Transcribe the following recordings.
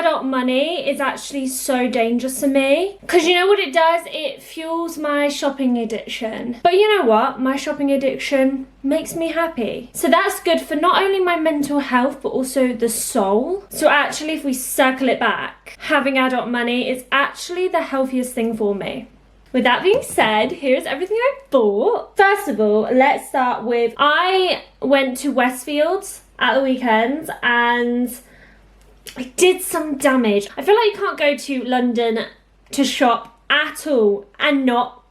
adult money is actually so dangerous to me. Because you know what it does? It fuels my shopping addiction. But you know what? My shopping addiction makes me happy. So that's good for not only my mental health, but also the soul. So actually, if we circle it back, having adult money is actually the healthiest thing for me. With that being said, here's everything I bought. First of all, let's start with, I went to Westfields at the weekend and I did some damage. I feel like you can't go to London to shop at all and not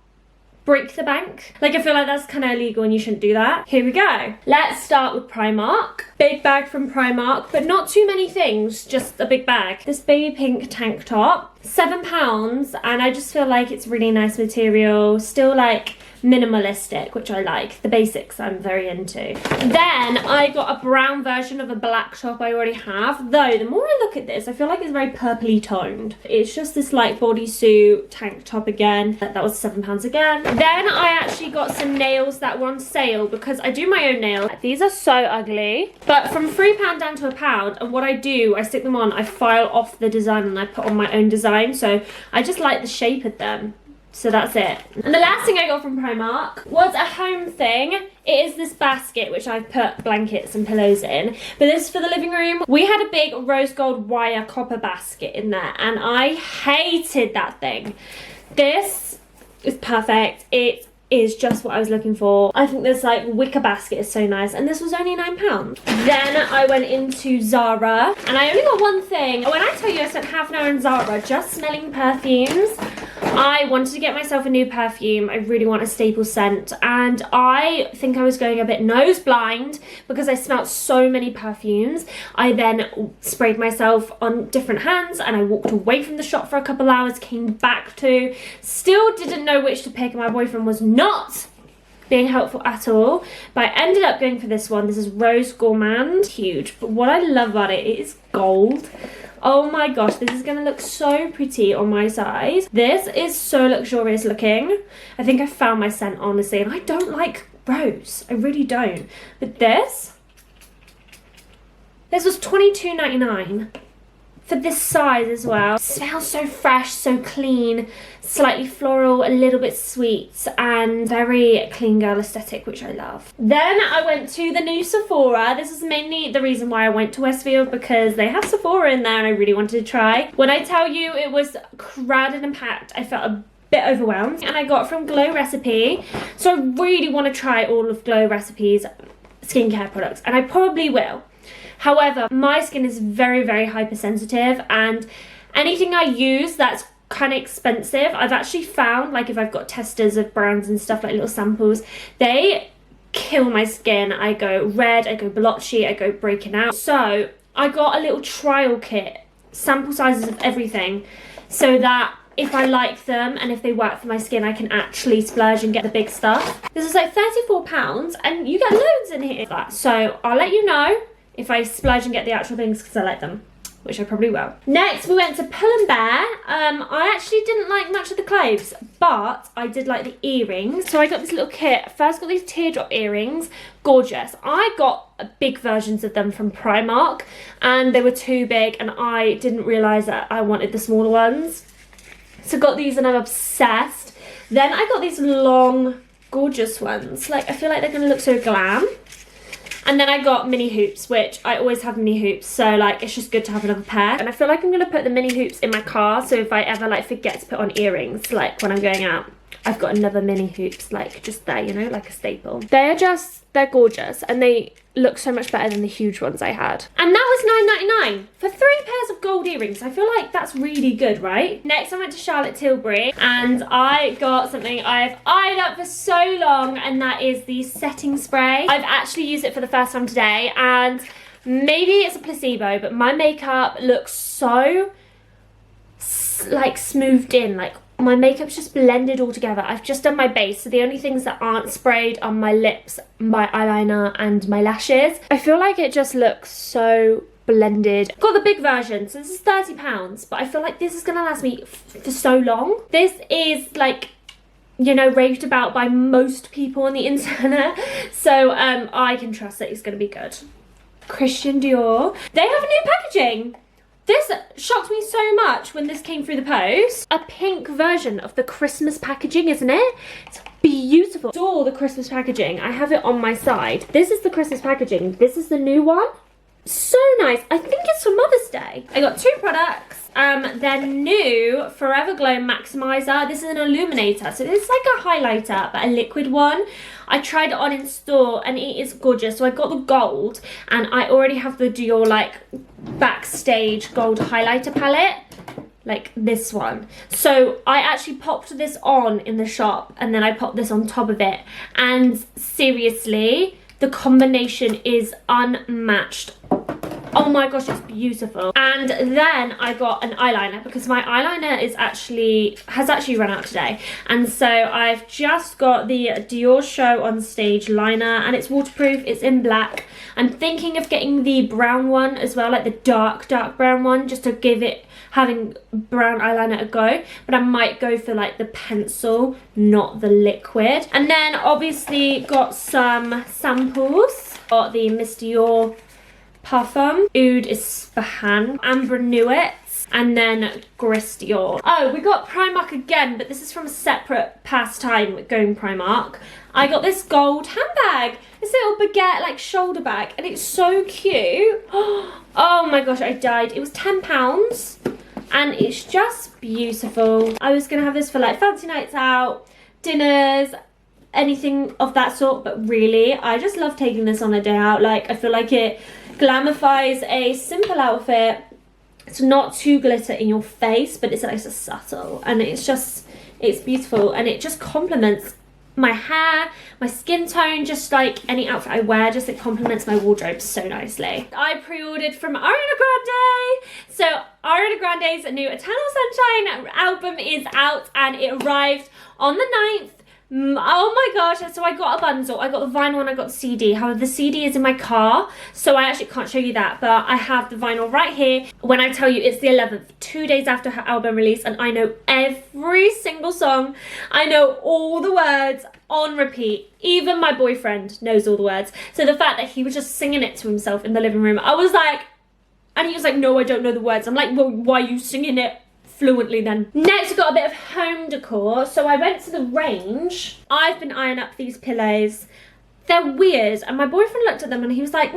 break the bank. Like, I feel like that's kind of illegal and you shouldn't do that. Here we go. Let's start with Primark. Big bag from Primark, but not too many things, just a big bag. This baby pink tank top, £7, and I just feel like it's really nice material. Still like minimalistic, which I like. The basics I'm very into. Then I got a brown version of a black top I already have, though the more I look at this, I feel like it's very purpley toned. It's just this like bodysuit tank top again. That was £7 again. Then I actually got some nails that were on sale because I do my own nails. These are so ugly, but from £3 down to £1, and what I do, I stick them on, I file off the design and I put on my own design, so I just like the shape of them. So that's it. And the last thing I got from Primark was a home thing. It is this basket which I've put blankets and pillows in, but this is for the living room. We had a big rose gold wire copper basket in there and I hated that thing. This is perfect. It is just what I was looking for. I think this like wicker basket is so nice, and this was only £9. Then I went into Zara and I only got one thing. When I tell you I spent half an hour in Zara just smelling perfumes, I wanted to get myself a new perfume. I really want a staple scent, and I think I was going a bit nose blind because I smelled so many perfumes. I then sprayed myself on different hands and I walked away from the shop for a couple hours, came back to, still didn't know which to pick, and my boyfriend was not being helpful at all, but I ended up going for this one. This is Rose Gourmand. Huge, but what I love about it, it is gold. Oh my gosh, this is gonna look so pretty on my size. This is so luxurious looking. I think I found my scent, honestly, and I don't like rose. I really don't. But this was $22.99 for this size as well. It smells so fresh, so clean, slightly floral, a little bit sweet, and very clean girl aesthetic, which I love. Then I went to the new Sephora. This is mainly the reason why I went to Westfield, because they have Sephora in there and I really wanted to try. When I tell you it was crowded and packed, I felt a bit overwhelmed. And I got from Glow Recipe, so I really want to try all of Glow Recipe's skincare products, and I probably will. However, my skin is very, very hypersensitive, and anything I use that's kind of expensive, I've actually found, like if I've got testers of brands and stuff, like little samples, they kill my skin. I go red, I go blotchy, I go breaking out. So I got a little trial kit, sample sizes of everything, so that if I like them and if they work for my skin, I can actually splurge and get the big stuff. This is like £34 and you get loads in here. So I'll let you know if I splurge and get the actual things because I like them, which I probably will. Next, we went to Pull&BEAR. I actually didn't like much of the clothes, but I did like the earrings. So I got this little kit. First got these teardrop earrings, gorgeous. I got big versions of them from Primark and they were too big and I didn't realise that I wanted the smaller ones. So got these and I'm obsessed. Then I got these long, gorgeous ones. Like, I feel like they're gonna look so glam. And then I got mini hoops, which I always have mini hoops, so like it's just good to have another pair. And I feel like I'm gonna put the mini hoops in my car, so if I ever like forget to put on earrings, like when I'm going out, I've got another mini hoops like just there, you know, like a staple. They're gorgeous and they look so much better than the huge ones I had. And that was $9.99 for 3 pairs of gold earrings. I feel like that's really good, right? Next I went to Charlotte Tilbury and I got something I've eyed up for so long, and that is the setting spray. I've actually used it for the first time today, and maybe it's a placebo, but my makeup looks so like smoothed in, like my makeup's just blended all together. I've just done my base, so the only things that aren't sprayed are my lips, my eyeliner and my lashes. I feel like it just looks so blended. Got the big version, so this is £30, but I feel like this is gonna last me for so long. This is like, you know, raved about by most people on the internet, so I can trust that it's gonna be good. Christian Dior. They have a new packaging. This shocked me so much when this came through the post. A pink version of the Christmas packaging, isn't it? It's beautiful. Adore the Christmas packaging. I have it on my side. This is the Christmas packaging. This is the new one. So nice. I think it's for Mother's Day. I got 2 products. Their new Forever Glow Maximizer. This is an illuminator, so it's like a highlighter, but a liquid one. I tried it on in store and it is gorgeous. So I got the gold, and I already have the DIOR like backstage gold highlighter palette, like this one. So I actually popped this on in the shop, and then I popped this on top of it, and seriously, the combination is unmatched. Oh my gosh, it's beautiful. And then I got an eyeliner, because my eyeliner has actually run out today. And so I've just got the DIOR Show on Stage liner, and it's waterproof, it's in black. I'm thinking of getting the brown one as well, like the dark brown one, just to give it, having brown eyeliner a go. But I might go for like the pencil, not the liquid. And then obviously got some samples. Got the Miss Dior Parfum, Oud Ispahan, Amber Nuit, and then Gris Dior. Oh, we got Primark again, but this is from a separate pastime with going Primark. I got this gold handbag, this little baguette like shoulder bag, and it's so cute. Oh my gosh, I died. It was £10 and it's just beautiful. I was gonna have this for like fancy nights out, dinners, anything of that sort, but really I just love taking this on a day out. Like, I feel like it glamifies a simple outfit. It's not too glitter in your face, but it's like so subtle, and it's beautiful, and it just complements my hair, my skin tone, just like any outfit I wear, just it complements my wardrobe so nicely. I pre-ordered from Ariana Grande. So Ariana Grande's new Eternal Sunshine album is out, and it arrived on the 9th. Oh my gosh, so I got a bundle. I got the vinyl and I got the CD. However, the CD is in my car, so I actually can't show you that, but I have the vinyl right here. When I tell you it's the 11th, 2 days after her album release, and I know every single song. I know all the words on repeat. Even my boyfriend knows all the words. So the fact that he was just singing it to himself in the living room, I was like, and he was like, no, I don't know the words. I'm like, well, why are you singing it fluently then? Next, we got a bit of home decor. So I went to the range. I've been eyeing up these pillows. They're weird, and my boyfriend looked at them and he was like,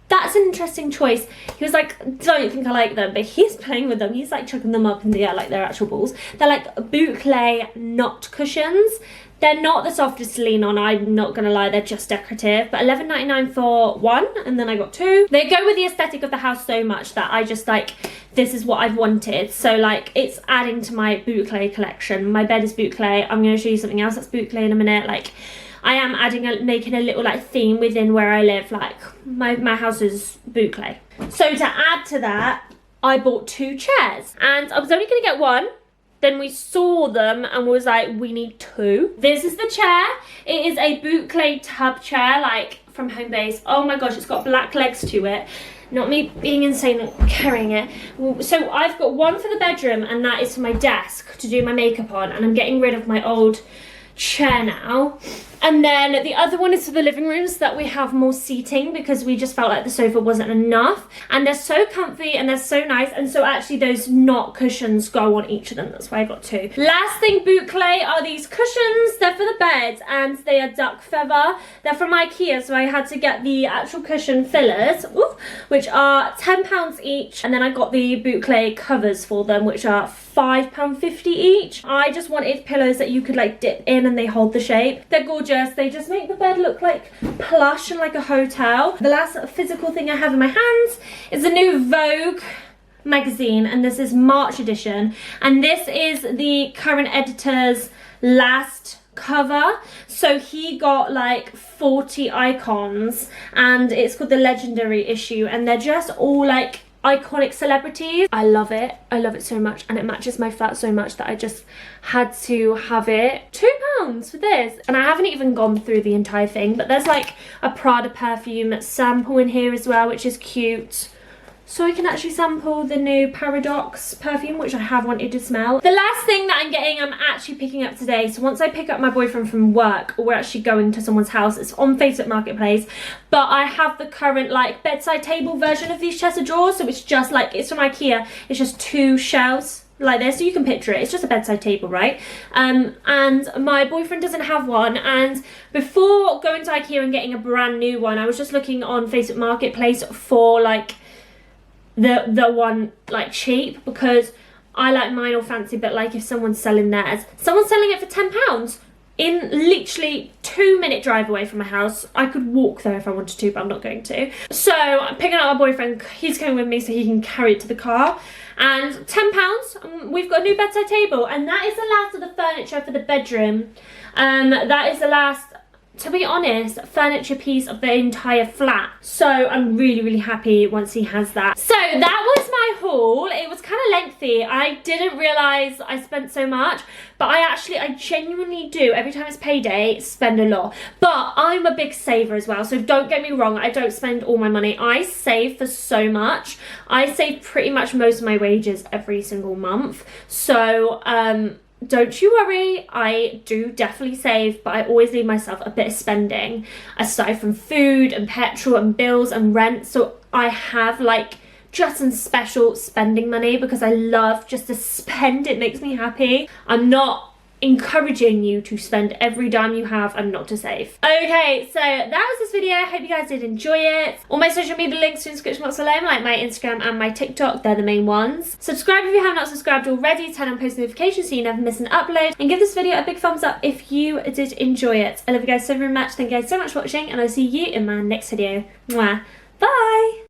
that's an interesting choice. He was like, don't think I like them, but he's playing with them. He's like chucking them up in the air like they're actual balls. They're like boucle knot cushions. They're not the softest to lean on, I'm not gonna lie, they're just decorative. But $11.99 for one, and then I got 2. They go with the aesthetic of the house so much that I just like, this is what I've wanted. So like, it's adding to my boucle collection. My bed is boucle. I'm gonna show you something else that's boucle in a minute. Like, I am making a little like theme within where I live. Like, my house is boucle. So to add to that, I bought 2 chairs, and I was only gonna get one. Then we saw them and was like, we need 2. This is the chair. It is a boucle tub chair, like from Homebase. Oh my gosh, it's got black legs to it. Not me being insane and carrying it. So I've got one for the bedroom, and that is for my desk to do my makeup on. And I'm getting rid of my old chair now. And then the other one is for the living room, so that we have more seating, because we just felt like the sofa wasn't enough. And they're so comfy and they're so nice. And so actually those knot cushions go on each of them. That's why I got 2. Last thing boucle are these cushions. They're for the bed, and they are duck feather. They're from IKEA, so I had to get the actual cushion fillers, which are £10 each. And then I got the boucle covers for them, which are £5.50 each. I just wanted pillows that you could like dip in and they hold the shape. They're gorgeous. They just make the bed look like plush and like a hotel. The last physical thing I have in my hands is the new Vogue magazine, and this is March edition, and this is the current editor's last cover. So he got like 40 icons, and it's called the Legendary issue, and they're just all like iconic celebrities. I love it. I love it so much, and it matches my flat so much that I just had to have it. £2 for this, and I haven't even gone through the entire thing, but there's like a Prada perfume sample in here as well, which is cute. so I can actually sample the new Paradox perfume, which I have wanted to smell. The last thing that I'm getting, I'm actually picking up today. So once I pick up my boyfriend from work, we're actually going to someone's house. It's on Facebook Marketplace, but I have the current like bedside table version of these chest of drawers. So it's just like, it's from IKEA. It's just 2 shelves like this, so you can picture it. It's just a bedside table, right? And my boyfriend doesn't have one, and before going to IKEA and getting a brand new one, I was just looking on Facebook Marketplace for like the one like cheap, because I like mine all fancy, but like if someone's selling theirs, someone's selling it for £10 in literally 2-minute drive away from my house. I could walk there if I wanted to, but I'm not going to. So I'm picking up my boyfriend, he's coming with me so he can carry it to the car. And £10, we've got a new bedside table, and that is the last of the furniture for the bedroom. That is the last, to be honest, furniture piece of the entire flat. So I'm really, really happy once he has that. So that was my haul. It was kind of lengthy. I didn't realise I spent so much, but I genuinely do, every time it's payday, spend a lot. But I'm a big saver as well, so don't get me wrong, I don't spend all my money. I save for so much. I save pretty much most of my wages every single month. So, don't you worry, I do definitely save, but I always leave myself a bit of spending aside from food and petrol and bills and rent. So I have like just some special spending money because I love just to spend. It makes me happy. I'm not encouraging you to spend every dime you have and not to save. Okay, so that was this video. I hope you guys did enjoy it. All my social media links in the description box below, like my Instagram and my TikTok, they're the main ones. Subscribe if you have not subscribed already, turn on post notifications so you never miss an upload, and give this video a big thumbs up if you did enjoy it. I love you guys so very much. Thank you guys so much for watching, and I'll see you in my next video. Mwah. Bye!